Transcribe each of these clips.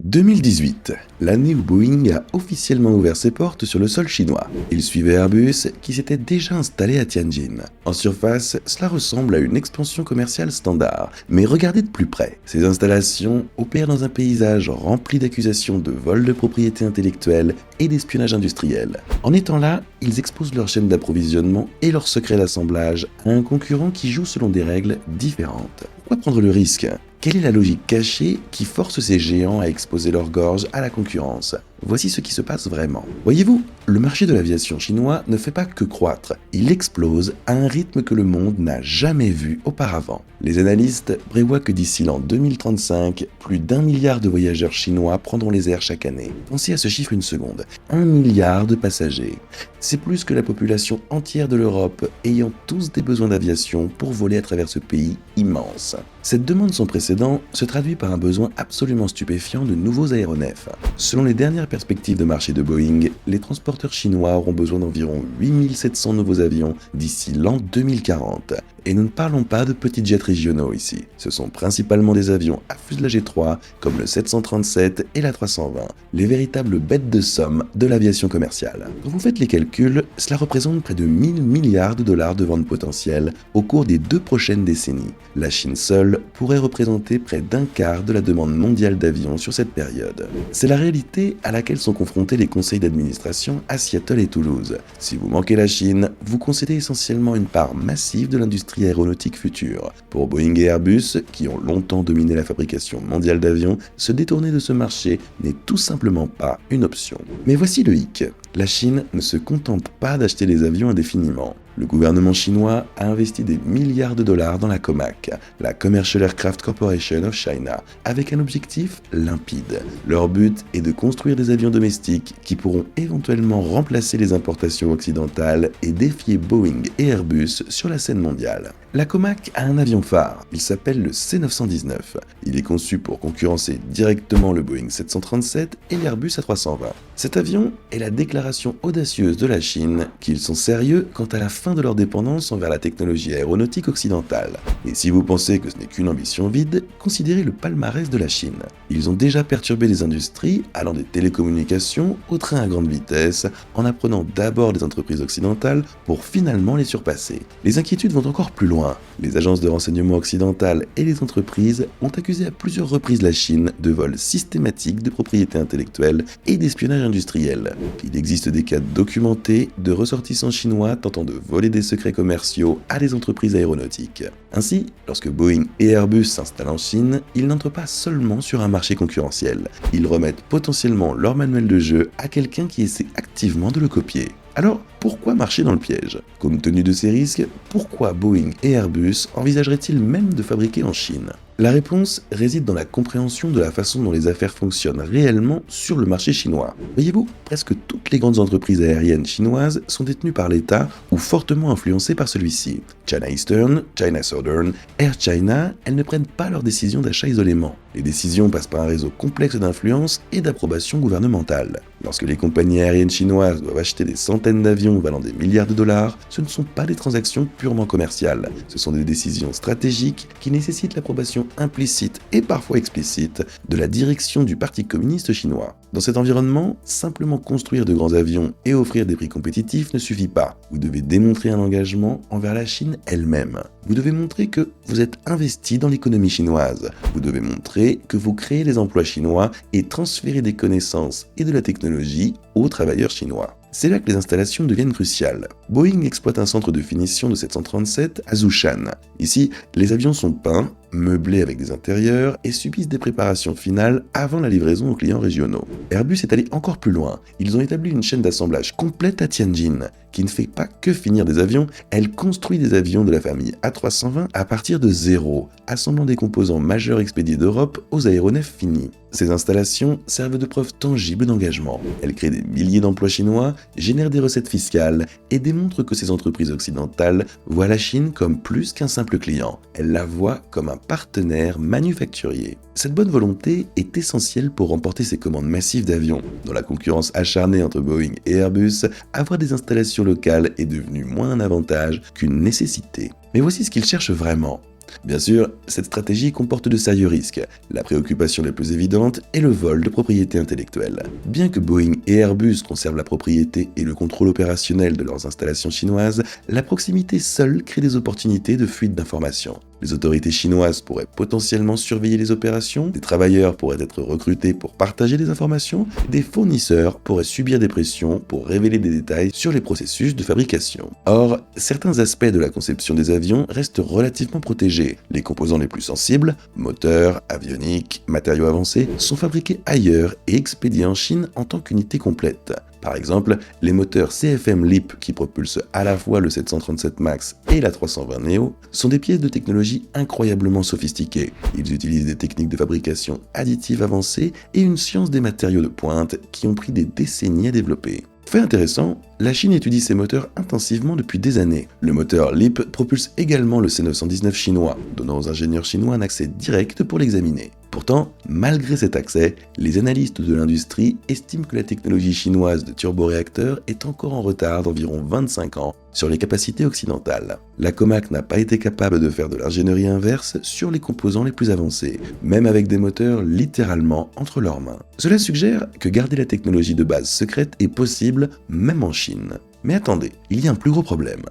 2018, l'année où Boeing a officiellement ouvert ses portes sur le sol chinois. Il suivait Airbus qui s'était déjà installé à Tianjin. En surface, cela ressemble à une expansion commerciale standard, mais regardez de plus près. Ces installations opèrent dans un paysage rempli d'accusations de vol de propriété intellectuelle et d'espionnage industriel. En étant là, ils exposent leur chaîne d'approvisionnement et leurs secrets d'assemblage à un concurrent qui joue selon des règles différentes. Pourquoi prendre le risque ? Quelle est la logique cachée qui force ces géants à exposer leur gorge à la concurrence ? Voici ce qui se passe vraiment. Voyez-vous, le marché de l'aviation chinois ne fait pas que croître, il explose à un rythme que le monde n'a jamais vu auparavant. Les analystes prévoient que d'ici l'an 2035, plus d'1 milliard de voyageurs chinois prendront les airs chaque année. Pensez à ce chiffre une seconde, 1 milliard de passagers. C'est plus que la population entière de l'Europe ayant tous des besoins d'aviation pour voler à travers ce pays immense. Cette demande sans précédent se traduit par un besoin absolument stupéfiant de nouveaux aéronefs. Selon les dernières perspectives de marché de Boeing, les transporteurs chinois auront besoin d'environ 8700 nouveaux avions d'ici l'an 2040. Et nous ne parlons pas de petits jets régionaux ici. Ce sont principalement des avions à fuselage étroit comme le 737 et la 320, les véritables bêtes de somme de l'aviation commerciale. Quand vous faites les calculs, cela représente près de 1000 milliards de dollars de ventes potentielles au cours des 2 prochaines décennies. La Chine seule pourrait représenter près d'un quart de la demande mondiale d'avions sur cette période. C'est la réalité à laquelle sont confrontés les conseils d'administration à Seattle et Toulouse. Si vous manquez la Chine, vous concédez essentiellement une part massive de l'industrie aéronautique future. Pour Boeing et Airbus, qui ont longtemps dominé la fabrication mondiale d'avions, se détourner de ce marché n'est tout simplement pas une option. Mais voici le hic. La Chine ne se contente pas d'acheter des avions indéfiniment. Le gouvernement chinois a investi des milliards de dollars dans la COMAC, la Commercial Aircraft Corporation of China, avec un objectif limpide. Leur but est de construire des avions domestiques qui pourront éventuellement remplacer les importations occidentales et défier Boeing et Airbus sur la scène mondiale. La COMAC a un avion phare, il s'appelle le C919. Il est conçu pour concurrencer directement le Boeing 737 et l'Airbus A320. Cet avion est la déclaration audacieuse de la Chine qu'ils sont sérieux quant à la fin de leur dépendance envers la technologie aéronautique occidentale. Et si vous pensez que ce n'est qu'une ambition vide, considérez le palmarès de la Chine. Ils ont déjà perturbé les industries, allant des télécommunications au train à grande vitesse, en apprenant d'abord des entreprises occidentales pour finalement les surpasser. Les inquiétudes vont encore plus loin. Les agences de renseignement occidentales et les entreprises ont accusé à plusieurs reprises la Chine de vol systématique de propriété intellectuelle et d'espionnage industriel. Il existe des cas documentés de ressortissants chinois tentant de voler des secrets commerciaux à des entreprises aéronautiques. Ainsi, lorsque Boeing et Airbus s'installent en Chine, ils n'entrent pas seulement sur un marché concurrentiel, ils remettent potentiellement leur manuel de jeu à quelqu'un qui essaie activement de le copier. Alors, pourquoi marcher dans le piège ? Compte tenu de ces risques, pourquoi Boeing et Airbus envisageraient-ils même de fabriquer en Chine ? La réponse réside dans la compréhension de la façon dont les affaires fonctionnent réellement sur le marché chinois. Voyez-vous, presque toutes les grandes entreprises aériennes chinoises sont détenues par l'État ou fortement influencées par celui-ci. China Eastern, China Southern, Air China, elles ne prennent pas leurs décisions d'achat isolément. Les décisions passent par un réseau complexe d'influence et d'approbation gouvernementale. Lorsque les compagnies aériennes chinoises doivent acheter des centaines d'avions valant des milliards de dollars, ce ne sont pas des transactions purement commerciales. Ce sont des décisions stratégiques qui nécessitent l'approbation implicite et parfois explicite de la direction du Parti communiste chinois. Dans cet environnement, simplement construire de grands avions et offrir des prix compétitifs ne suffit pas. Vous devez démontrer un engagement envers la Chine elle-même. Vous devez montrer que vous êtes investi dans l'économie chinoise. Vous devez montrer que vous créez des emplois chinois et transférez des connaissances et de la technologie aux travailleurs chinois. C'est là que les installations deviennent cruciales. Boeing exploite un centre de finition de 737 à Zhoushan. Ici, les avions sont peints, meublés avec des intérieurs et subissent des préparations finales avant la livraison aux clients régionaux. Airbus est allé encore plus loin. Ils ont établi une chaîne d'assemblage complète à Tianjin, qui ne fait pas que finir des avions, elle construit des avions de la famille A320 à partir de zéro, assemblant des composants majeurs expédiés d'Europe aux aéronefs finis. Ces installations servent de preuve tangible d'engagement. Elles créent des milliers d'emplois chinois, génèrent des recettes fiscales et démontrent que ces entreprises occidentales voient la Chine comme plus qu'un simple client. Elles la voient comme un partenaire manufacturier. Cette bonne volonté est essentielle pour remporter ces commandes massives d'avions. Dans la concurrence acharnée entre Boeing et Airbus, avoir des installations locales est devenu moins un avantage qu'une nécessité. Mais voici ce qu'ils cherchent vraiment. Bien sûr, cette stratégie comporte de sérieux risques. La préoccupation la plus évidente est le vol de propriété intellectuelle. Bien que Boeing et Airbus conservent la propriété et le contrôle opérationnel de leurs installations chinoises, la proximité seule crée des opportunités de fuite d'informations. Les autorités chinoises pourraient potentiellement surveiller les opérations, des travailleurs pourraient être recrutés pour partager des informations, des fournisseurs pourraient subir des pressions pour révéler des détails sur les processus de fabrication. Or, certains aspects de la conception des avions restent relativement protégés. Les composants les plus sensibles, moteurs, avioniques, matériaux avancés, sont fabriqués ailleurs et expédiés en Chine en tant qu'unité complète. Par exemple, les moteurs CFM LEAP qui propulsent à la fois le 737 MAX et la 320 Neo sont des pièces de technologie incroyablement sophistiquées. Ils utilisent des techniques de fabrication additive avancées et une science des matériaux de pointe qui ont pris des décennies à développer. Fait intéressant, la Chine étudie ces moteurs intensivement depuis des années. Le moteur LEAP propulse également le C919 chinois, donnant aux ingénieurs chinois un accès direct pour l'examiner. Pourtant, malgré cet accès, les analystes de l'industrie estiment que la technologie chinoise de turboréacteurs est encore en retard d'environ 25 ans sur les capacités occidentales. La Comac n'a pas été capable de faire de l'ingénierie inverse sur les composants les plus avancés, même avec des moteurs littéralement entre leurs mains. Cela suggère que garder la technologie de base secrète est possible même en Chine. Mais attendez, il y a un plus gros problème.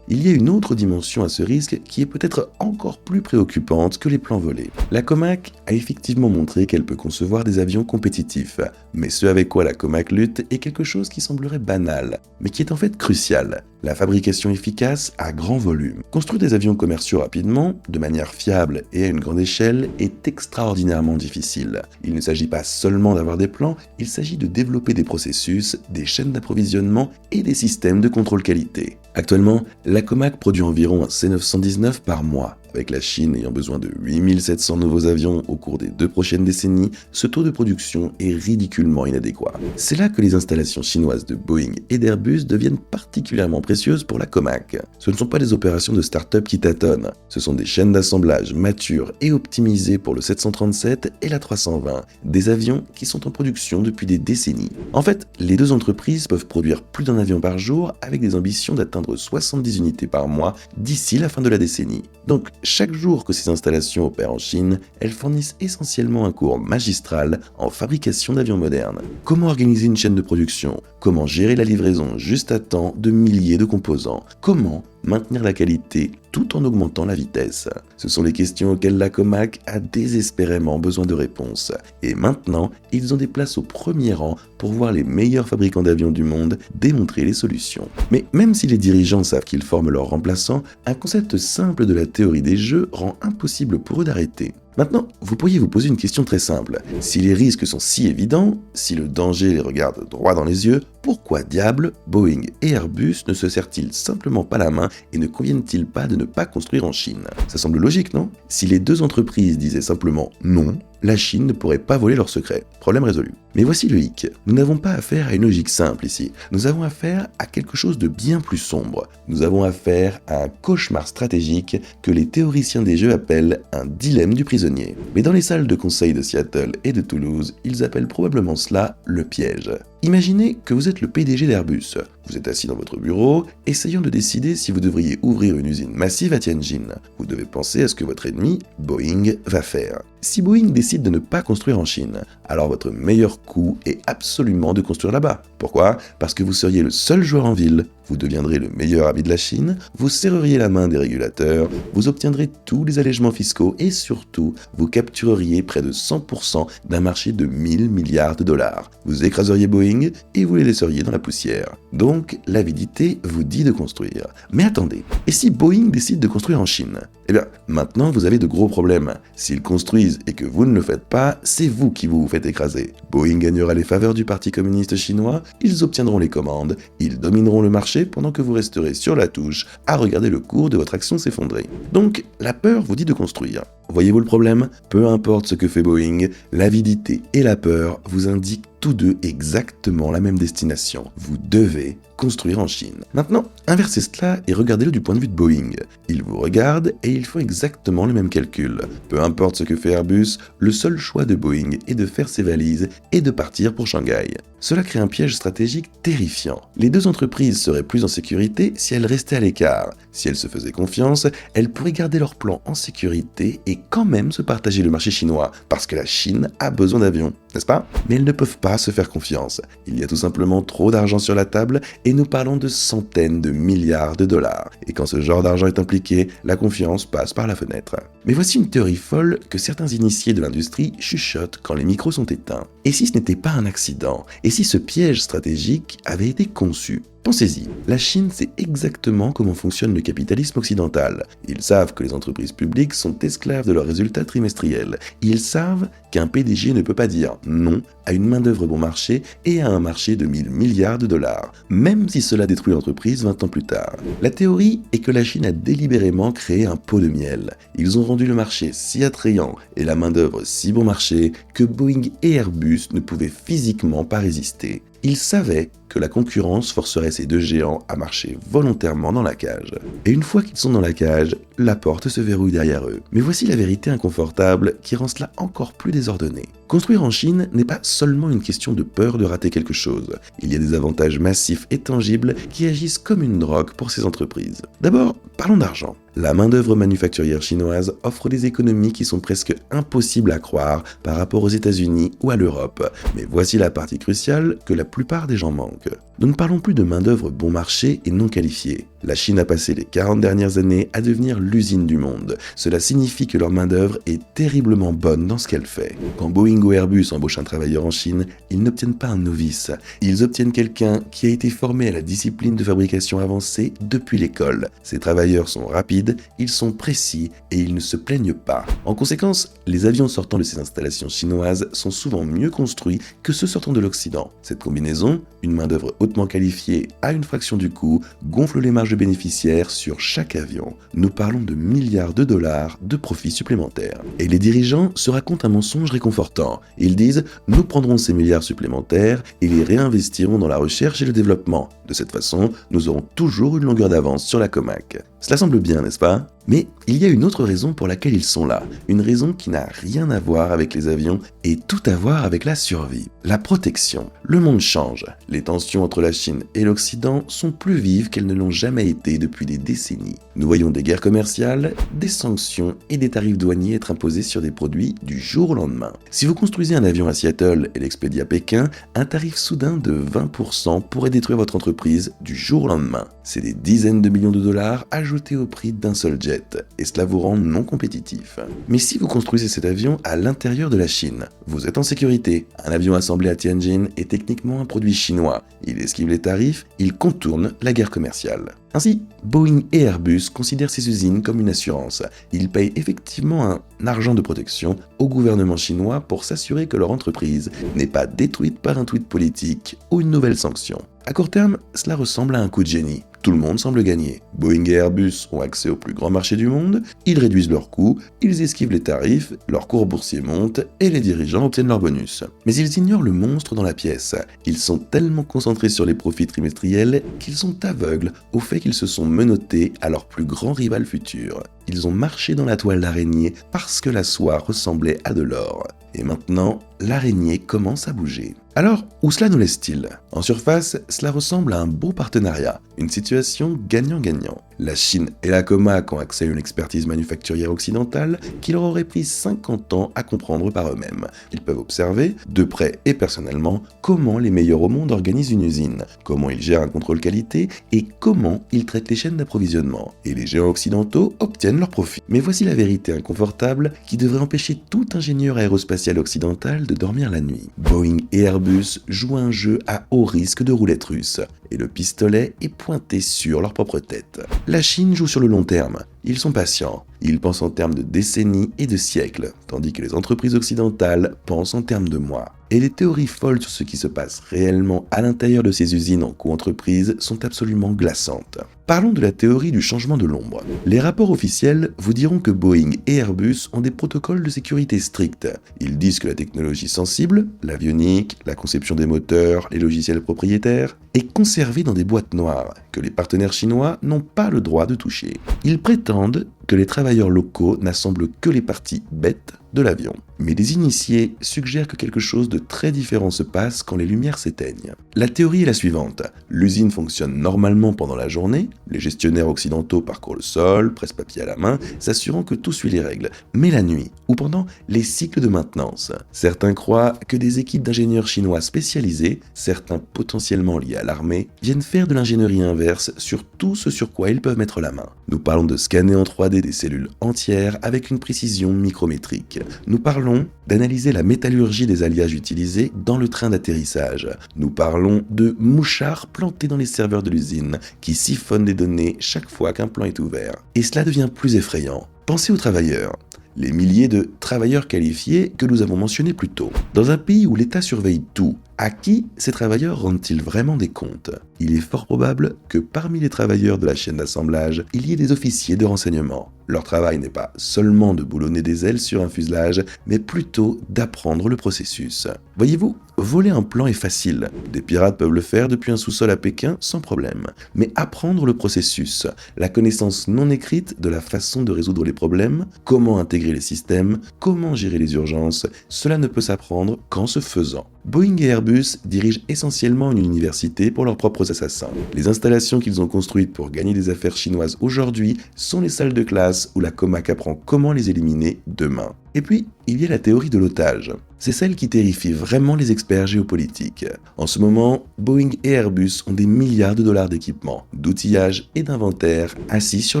Il y a une autre dimension à ce risque qui est peut-être encore plus préoccupante que les plans volés. La Comac a effectivement montré qu'elle peut concevoir des avions compétitifs, mais ce avec quoi la Comac lutte est quelque chose qui semblerait banal, mais qui est en fait crucial. La fabrication efficace à grand volume. Construire des avions commerciaux rapidement, de manière fiable et à une grande échelle est extraordinairement difficile. Il ne s'agit pas seulement d'avoir des plans, il s'agit de développer des processus, des chaînes d'approvisionnement et des systèmes de contrôle qualité. Actuellement, la Comac produit environ un C919 par mois. Avec la Chine ayant besoin de 8700 nouveaux avions au cours des 2 prochaines décennies, ce taux de production est ridiculement inadéquat. C'est là que les installations chinoises de Boeing et d'Airbus deviennent particulièrement précieuses pour la Comac. Ce ne sont pas des opérations de start-up qui tâtonnent, ce sont des chaînes d'assemblage matures et optimisées pour le 737 et la 320, des avions qui sont en production depuis des décennies. En fait, les deux entreprises peuvent produire plus d'un avion par jour avec des ambitions d'atteindre 70 unités par mois d'ici la fin de la décennie. Donc, chaque jour que ces installations opèrent en Chine, elles fournissent essentiellement un cours magistral en fabrication d'avions modernes. Comment organiser une chaîne de production? Comment gérer la livraison juste à temps de milliers de composants? Comment maintenir la qualité tout en augmentant la vitesse? Ce sont les questions auxquelles la Comac a désespérément besoin de réponses. Et maintenant, ils ont des places au premier rang pour voir les meilleurs fabricants d'avions du monde démontrer les solutions. Mais même si les dirigeants savent qu'ils forment leurs remplaçants, un concept simple de la théorie des jeux rend impossible pour eux d'arrêter. Maintenant, vous pourriez vous poser une question très simple. Si les risques sont si évidents, si le danger les regarde droit dans les yeux, pourquoi diable Boeing et Airbus ne se serrent-ils simplement pas la main et ne conviennent-ils pas de ne pas construire en Chine? Ça semble logique, non? Si les deux entreprises disaient simplement non, la Chine ne pourrait pas voler leurs secrets. Problème résolu. Mais voici le hic. Nous n'avons pas affaire à une logique simple ici. Nous avons affaire à quelque chose de bien plus sombre. Nous avons affaire à un cauchemar stratégique que les théoriciens des jeux appellent un dilemme du prisonnier. Mais dans les salles de conseil de Seattle et de Toulouse, ils appellent probablement cela le piège. Imaginez que vous êtes le PDG d'Airbus. Vous êtes assis dans votre bureau, essayant de décider si vous devriez ouvrir une usine massive à Tianjin. Vous devez penser à ce que votre ennemi, Boeing, va faire. Si Boeing décide de ne pas construire en Chine, alors votre meilleur coup est absolument de construire là-bas. Pourquoi? Parce que vous seriez le seul joueur en ville, vous deviendrez le meilleur ami de la Chine, vous serreriez la main des régulateurs, vous obtiendrez tous les allègements fiscaux et surtout, vous captureriez près de 100% d'un marché de 1000 milliards de dollars. Vous écraseriez Boeing et vous les laisseriez dans la poussière. Donc, l'avidité vous dit de construire. Mais attendez, et si Boeing décide de construire en Chine? Eh bien, maintenant vous avez de gros problèmes. S'ils construisent et que vous ne le faites pas, c'est vous qui vous faites écraser. Boeing gagnera les faveurs du Parti communiste chinois, ils obtiendront les commandes, ils domineront le marché pendant que vous resterez sur la touche à regarder le cours de votre action s'effondrer. Donc, la peur vous dit de construire. Voyez-vous le problème? Peu importe ce que fait Boeing, l'avidité et la peur vous indiquent tous deux exactement la même destination. Vous devez construire en Chine. Maintenant, inversez cela et regardez-le du point de vue de Boeing. Ils vous regardent et ils font exactement le même calcul. Peu importe ce que fait Airbus, le seul choix de Boeing est de faire ses valises et de partir pour Shanghai. Cela crée un piège stratégique terrifiant. Les deux entreprises seraient plus en sécurité si elles restaient à l'écart. Si elles se faisaient confiance, elles pourraient garder leur plan en sécurité et quand même se partager le marché chinois, parce que la Chine a besoin d'avions, n'est-ce pas? Mais elles ne peuvent pas se faire confiance. Il y a tout simplement trop d'argent sur la table et nous parlons de centaines de milliards de dollars. Et quand ce genre d'argent est impliqué, la confiance passe par la fenêtre. Mais voici une théorie folle que certains initiés de l'industrie chuchotent quand les micros sont éteints. Et si ce n'était pas un accident? Et si ce piège stratégique avait été conçu? Pensez-y, la Chine sait exactement comment fonctionne le capitalisme occidental. Ils savent que les entreprises publiques sont esclaves de leurs résultats trimestriels. Ils savent qu'un PDG ne peut pas dire non à une main-d'œuvre bon marché et à un marché de 1000 milliards de dollars, même si cela détruit l'entreprise 20 ans plus tard. La théorie est que la Chine a délibérément créé un pot de miel. Ils ont rendu le marché si attrayant et la main-d'œuvre si bon marché que Boeing et Airbus ne pouvaient physiquement pas résister. Ils savaient que la concurrence forcerait ces deux géants à marcher volontairement dans la cage. Et une fois qu'ils sont dans la cage, la porte se verrouille derrière eux. Mais voici la vérité inconfortable qui rend cela encore plus désordonné. Construire en Chine n'est pas seulement une question de peur de rater quelque chose. Il y a des avantages massifs et tangibles qui agissent comme une drogue pour ces entreprises. D'abord, parlons d'argent. La main-d'œuvre manufacturière chinoise offre des économies qui sont presque impossibles à croire par rapport aux États-Unis ou à l'Europe. Mais voici la partie cruciale que la plupart des gens manquent. Nous ne parlons plus de main-d'œuvre bon marché et non qualifiée. La Chine a passé les 40 dernières années à devenir l'usine du monde. Cela signifie que leur main-d'œuvre est terriblement bonne dans ce qu'elle fait. Quand Boeing ou Airbus embauchent un travailleur en Chine, ils n'obtiennent pas un novice. Ils obtiennent quelqu'un qui a été formé à la discipline de fabrication avancée depuis l'école. Ces travailleurs sont rapides, ils sont précis et ils ne se plaignent pas. En conséquence, les avions sortant de ces installations chinoises sont souvent mieux construits que ceux sortant de l'Occident. Cette combinaison, une main-d'œuvre hautement qualifiée à une fraction du coût, gonfle les marges bénéficiaires sur chaque avion. Nous parlons de milliards de dollars de profits supplémentaires. Et les dirigeants se racontent un mensonge réconfortant. Ils disent « Nous prendrons ces milliards supplémentaires et les réinvestirons dans la recherche et le développement. De cette façon, nous aurons toujours une longueur d'avance sur la comaque. » Cela semble bien, n'est-ce pas? Mais il y a une autre raison pour laquelle ils sont là. Une raison qui n'a rien à voir avec les avions et tout à voir avec la survie. La protection. Le monde change. Les tensions entre la Chine et l'Occident sont plus vives qu'elles ne l'ont jamais été depuis des décennies. Nous voyons des guerres commerciales, des sanctions et des tarifs douaniers être imposés sur des produits du jour au lendemain. Si vous construisez un avion à Seattle et l'expédiez à Pékin, un tarif soudain de 20% pourrait détruire votre entreprise du jour au lendemain. C'est des dizaines de millions de dollars ajoutés au prix d'un seul jet. Et cela vous rend non compétitif. Mais si vous construisez cet avion à l'intérieur de la Chine, vous êtes en sécurité. Un avion assemblé à Tianjin est techniquement un produit chinois. Il esquive les tarifs, il contourne la guerre commerciale. Ainsi, Boeing et Airbus considèrent ces usines comme une assurance. Ils payent effectivement un argent de protection au gouvernement chinois pour s'assurer que leur entreprise n'est pas détruite par un tweet politique ou une nouvelle sanction. À court terme, cela ressemble à un coup de génie. Tout le monde semble gagner. Boeing et Airbus ont accès au plus grand marché du monde, ils réduisent leurs coûts, ils esquivent les tarifs, leurs cours boursiers montent et les dirigeants obtiennent leur bonus. Mais ils ignorent le monstre dans la pièce. Ils sont tellement concentrés sur les profits trimestriels qu'ils sont aveugles au fait qu'ils se sont menottés à leur plus grand rival futur. Ils ont marché dans la toile d'araignée parce que la soie ressemblait à de l'or. Et maintenant, l'araignée commence à bouger. Alors, où cela nous laisse-t-il? En surface, cela ressemble à un beau partenariat, une situation gagnant-gagnant. La Chine et la Comac ont accès à une expertise manufacturière occidentale qui leur aurait pris 50 ans à comprendre par eux-mêmes. Ils peuvent observer, de près et personnellement, comment les meilleurs au monde organisent une usine, comment ils gèrent un contrôle qualité et comment ils traitent les chaînes d'approvisionnement. Et les géants occidentaux obtiennent leur profit. Mais voici la vérité inconfortable qui devrait empêcher tout ingénieur aérospatial occidental de dormir la nuit. Boeing et Airbus jouent un jeu à haut risque de roulette russe. et le pistolet est pointé sur leur propre tête. La Chine joue sur le long terme. Ils sont patients. Ils pensent en termes de décennies et de siècles, tandis que les entreprises occidentales pensent en termes de mois. Et les théories folles sur ce qui se passe réellement à l'intérieur de ces usines en co-entreprise sont absolument glaçantes. Parlons de la théorie du changement de l'ombre. Les rapports officiels vous diront que Boeing et Airbus ont des protocoles de sécurité stricts. Ils disent que la technologie sensible, l'avionique, la conception des moteurs, les logiciels propriétaires, est conservée dans des boîtes noires, que les partenaires chinois n'ont pas le droit de toucher. Ils prétendent que les travailleurs locaux n'assemblent que les parties bêtes de l'avion. Mais des initiés suggèrent que quelque chose de très différent se passe quand les lumières s'éteignent. La théorie est la suivante. L'usine fonctionne normalement pendant la journée, les gestionnaires occidentaux parcourent le sol, presse-papier à la main, s'assurant que tout suit les règles. Mais la nuit, ou pendant les cycles de maintenance, certains croient que des équipes d'ingénieurs chinois spécialisés, certains potentiellement liés à l'armée, viennent faire de l'ingénierie inverse sur tout ce sur quoi ils peuvent mettre la main. Nous parlons de scanner en 3D des cellules entières avec une précision micrométrique. Nous parlons d'analyser la métallurgie des alliages utilisés dans le train d'atterrissage. Nous parlons de mouchards plantés dans les serveurs de l'usine qui siphonnent des données chaque fois qu'un plan est ouvert. Et cela devient plus effrayant. Pensez aux travailleurs. Les milliers de travailleurs qualifiés que nous avons mentionnés plus tôt. Dans un pays où l'État surveille tout, à qui ces travailleurs rendent-ils vraiment des comptes? Il est fort probable que parmi les travailleurs de la chaîne d'assemblage, il y ait des officiers de renseignement. Leur travail n'est pas seulement de boulonner des ailes sur un fuselage, mais plutôt d'apprendre le processus. Voyez-vous, voler un plan est facile. Des pirates peuvent le faire depuis un sous-sol à Pékin sans problème. Mais apprendre le processus, la connaissance non écrite de la façon de résoudre les problèmes, comment intégrer les systèmes, comment gérer les urgences, cela ne peut s'apprendre qu'en se faisant. Boeing et Airbus dirigent essentiellement une université pour leurs propres assassins. Les installations qu'ils ont construites pour gagner des affaires chinoises aujourd'hui sont les salles de classe où la Comac apprend comment les éliminer demain. Et puis, il y a la théorie de l'otage. C'est celle qui terrifie vraiment les experts géopolitiques. En ce moment, Boeing et Airbus ont des milliards de dollars d'équipements, d'outillage et d'inventaire assis sur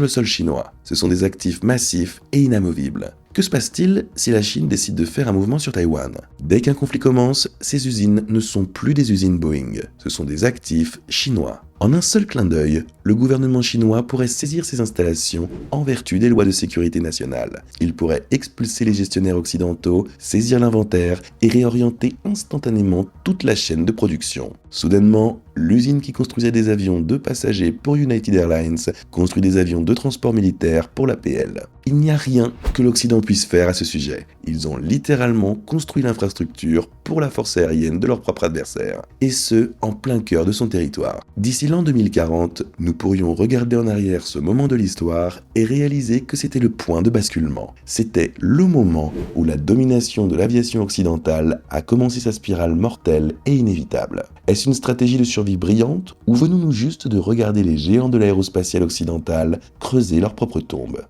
le sol chinois. Ce sont des actifs massifs et inamovibles. Que se passe-t-il si la Chine décide de faire un mouvement sur Taïwan? Dès qu'un conflit commence, ces usines ne sont plus des usines Boeing, ce sont des actifs chinois. En un seul clin d'œil, le gouvernement chinois pourrait saisir ces installations en vertu des lois de sécurité nationale. Il pourrait expulser les gestionnaires occidentaux, saisir l'inventaire et réorienter instantanément toute la chaîne de production. Soudainement, l'usine qui construisait des avions de passagers pour United Airlines construit des avions de transport militaire pour l'APL. Il n'y a rien que l'Occident puisse faire à ce sujet. Ils ont littéralement construit l'infrastructure pour la force aérienne de leur propre adversaire, et ce, en plein cœur de son territoire. D'ici l'an 2040, nous pourrions regarder en arrière ce moment de l'histoire et réaliser que c'était le point de basculement. C'était le moment où la domination de l'aviation occidentale a commencé sa spirale mortelle et inévitable. Est-ce une stratégie de survie brillante, ou venons-nous juste de regarder les géants de l'aérospatiale occidentale creuser leur propre tombe?